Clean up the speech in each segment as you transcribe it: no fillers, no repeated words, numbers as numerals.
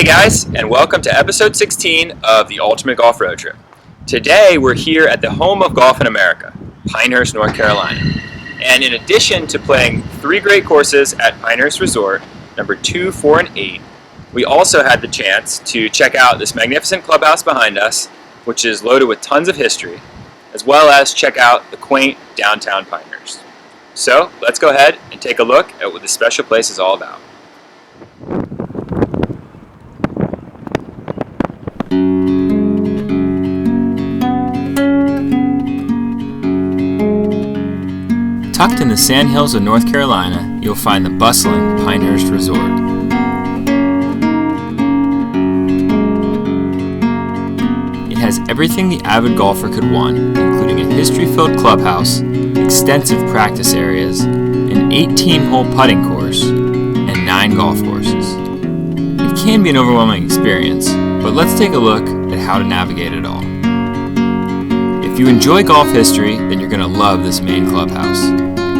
Hey guys, and welcome to episode 16 of the Ultimate Golf Road Trip. Today we're here at the home of golf in America, Pinehurst, North Carolina. And in addition to playing 3 great courses at Pinehurst Resort, number 2, 4, and 8, we also had the chance to check out this magnificent clubhouse behind us, which is loaded with tons of history, as well as check out the quaint downtown Pinehurst. So let's go ahead and take a look at what this special place is all about. Tucked in the sandhills of North Carolina, you'll find the bustling Pinehurst Resort. It has everything the avid golfer could want, including a history-filled clubhouse, extensive practice areas, an 18-hole putting course, and 9 golf courses. It can be an overwhelming experience, but let's take a look at how to navigate it all. If you enjoy golf history, then you're going to love this main clubhouse.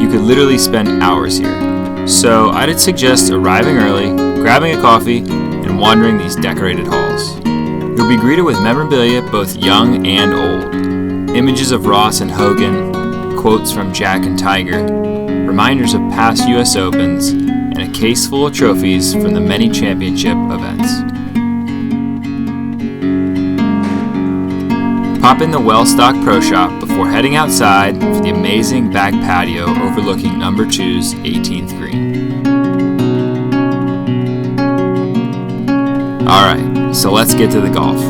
You could literally spend hours here. So I'd suggest arriving early, grabbing a coffee, and wandering these decorated halls. You'll be greeted with memorabilia both young and old. Images of Ross and Hogan, quotes from Jack and Tiger, reminders of past US Opens, and a case full of trophies from the many championship events. Pop in the well-stocked pro shop before heading outside for the amazing back patio overlooking number 2's 18th green. Alright, so let's get to the golf.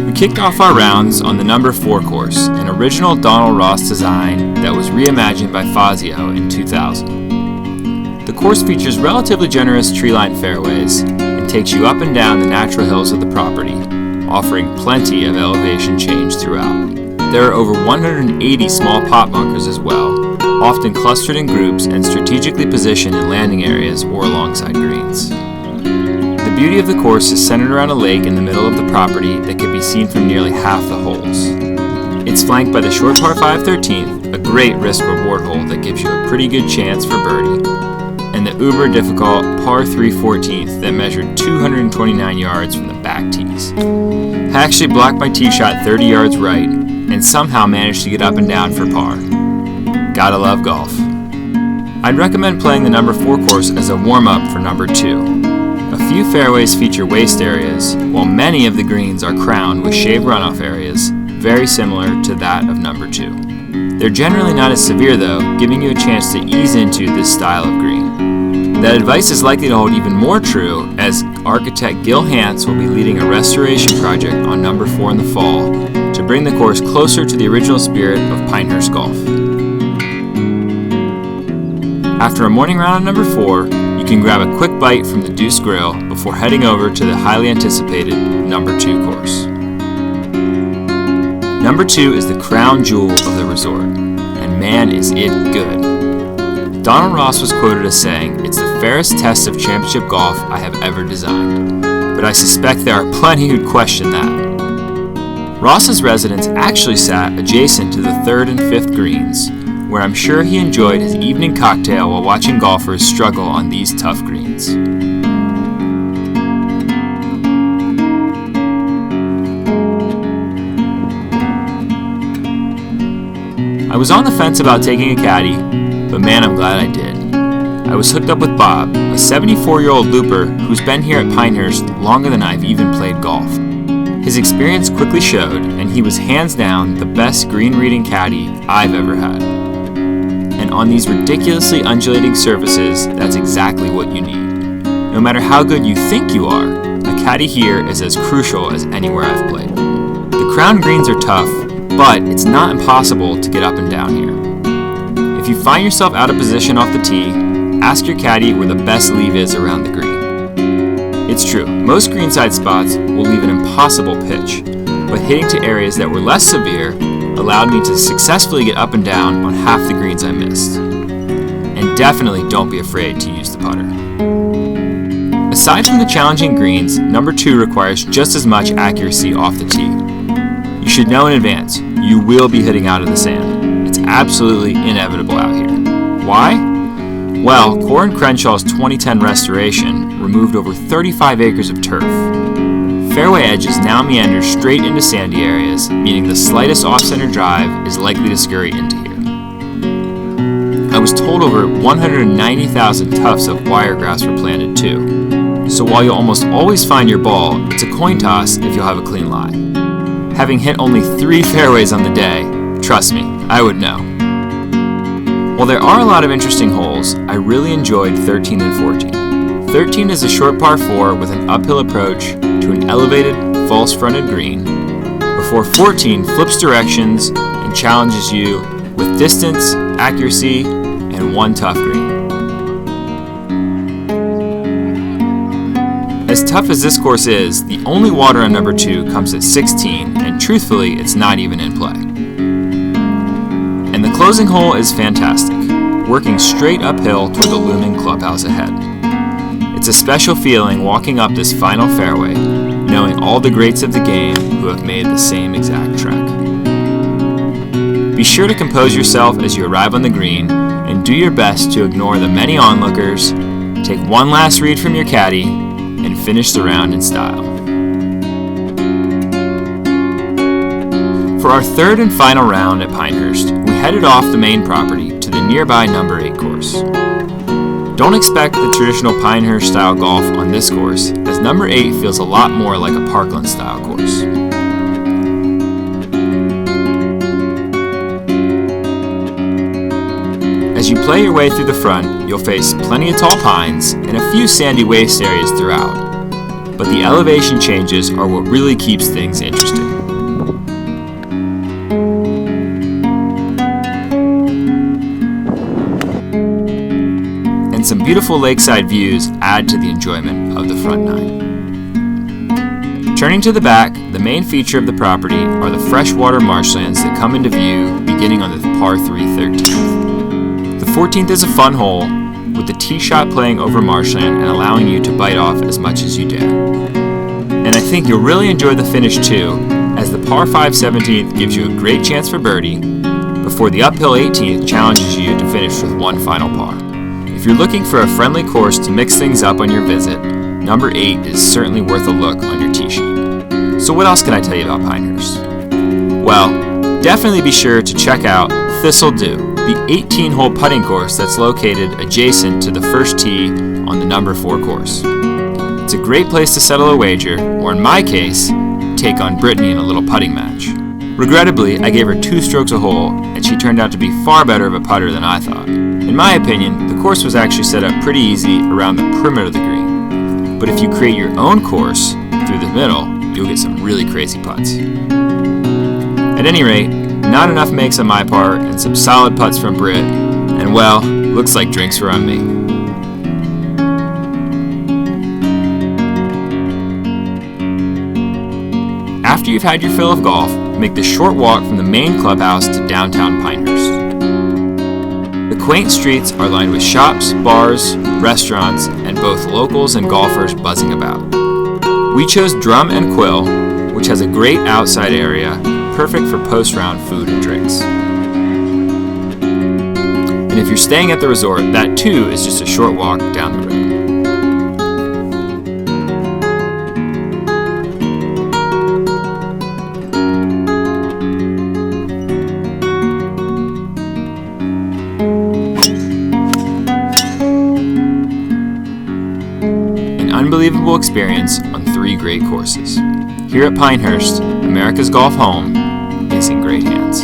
We kicked off our rounds on the number 4 course, an original Donald Ross design that was reimagined by Fazio in 2000. The course features relatively generous tree-lined fairways and takes you up and down the natural hills of the property, offering plenty of elevation change throughout. There are over 180 small pot bunkers as well, often clustered in groups and strategically positioned in landing areas or alongside greens. The beauty of the course is centered around a lake in the middle of the property that can be seen from nearly half the holes. It's flanked by the short par 5 13th, a great risk-reward hole that gives you a pretty good chance for birdie, and the uber difficult par 3 14th that measured 229 yards from the back tees. I actually blocked my tee shot 30 yards right and somehow managed to get up and down for par. Gotta love golf. I'd recommend playing the number 4 course as a warm-up for number 2. A few fairways feature waste areas, while many of the greens are crowned with shaved runoff areas, very similar to that of number 2. They're generally not as severe though, giving you a chance to ease into this style of green. That advice is likely to hold even more true as architect Gil Hance will be leading a restoration project on number 4 in the fall to bring the course closer to the original spirit of Pinehurst golf. After a morning round on number 4, you can grab a quick bite from the Deuce Grill before heading over to the highly anticipated number 2 course. Number 2 is the crown jewel of the resort, and man is it good. Donald Ross was quoted as saying, "It's the fairest test of championship golf I have ever designed," but I suspect there are plenty who'd question that. Ross's residence actually sat adjacent to the 3rd and 5th greens, where I'm sure he enjoyed his evening cocktail while watching golfers struggle on these tough greens. I was on the fence about taking a caddy, but man, I'm glad I did. I was hooked up with Bob, a 74-year-old looper who's been here at Pinehurst longer than I've even played golf. His experience quickly showed, and he was hands down the best green reading caddy I've ever had. And on these ridiculously undulating surfaces, that's exactly what you need. No matter how good you think you are, a caddy here is as crucial as anywhere I've played. The crown greens are tough, but it's not impossible to get up and down here. If you find yourself out of position off the tee, ask your caddy where the best leave is around the green. It's true, most greenside spots will leave an impossible pitch, but hitting to areas that were less severe allowed me to successfully get up and down on half the greens I missed. And definitely don't be afraid to use the putter. Aside from the challenging greens, number 2 requires just as much accuracy off the tee. You should know in advance, you will be hitting out of the sand. It's absolutely inevitable out here. Why? Well, Corin Crenshaw's 2010 restoration removed over 35 acres of turf. Fairway edges now meander straight into sandy areas, meaning the slightest off-center drive is likely to scurry into here. I was told over 190,000 tufts of wiregrass were planted too. So while you'll almost always find your ball, it's a coin toss if you'll have a clean lie. Having hit only 3 fairways on the day, trust me, I would know. While there are a lot of interesting holes, I really enjoyed 13 and 14. 13 is a short par 4 with an uphill approach to an elevated, false-fronted green, before 14 flips directions and challenges you with distance, accuracy, and one tough green. As tough as this course is, the only water on number 2 comes at 16, and truthfully, it's not even in play. And the closing hole is fantastic, working straight uphill toward the looming clubhouse ahead. It's a special feeling walking up this final fairway, knowing all the greats of the game who have made the same exact trek. Be sure to compose yourself as you arrive on the green, and do your best to ignore the many onlookers, take one last read from your caddy, and finish the round in style. For our third and final round at Pinehurst, we headed off the main property to the nearby number 8 course. Don't expect the traditional Pinehurst style golf on this course, as number 8 feels a lot more like a Parkland style course. As you play your way through the front, you'll face plenty of tall pines and a few sandy waste areas throughout, but the elevation changes are what really keeps things interesting. And some beautiful lakeside views add to the enjoyment of the front 9. Turning to the back, the main feature of the property are the freshwater marshlands that come into view beginning on the par 3 13th. The 14th is a fun hole, with the tee shot playing over marshland and allowing you to bite off as much as you dare. And I think you'll really enjoy the finish too, as the par 5 17th gives you a great chance for birdie, before the uphill 18th challenges you to finish with one final par. If you're looking for a friendly course to mix things up on your visit, number 8 is certainly worth a look on your tee sheet. So what else can I tell you about Pinehurst? Well, definitely be sure to check out Thistle Dhu, the 18-hole putting course that's located adjacent to the first tee on the number 4 course. It's a great place to settle a wager, or in my case, take on Brittany in a little putting match. Regrettably, I gave her 2 strokes a hole, and she turned out to be far better of a putter than I thought. In my opinion, the course was actually set up pretty easy around the perimeter of the green. But if you create your own course through the middle, you'll get some really crazy putts. At any rate, not enough makes on my part, and some solid putts from Britt, and well, looks like drinks were on me. After you've had your fill of golf, make the short walk from the main clubhouse to downtown Pinehurst. The quaint streets are lined with shops, bars, restaurants, and both locals and golfers buzzing about. We chose Drum and Quill, which has a great outside area, perfect for post-round food and drinks. And if you're staying at the resort, that too is just a short walk down the road. An unbelievable experience on 3 great courses. Here at Pinehurst, America's golf home is in great hands.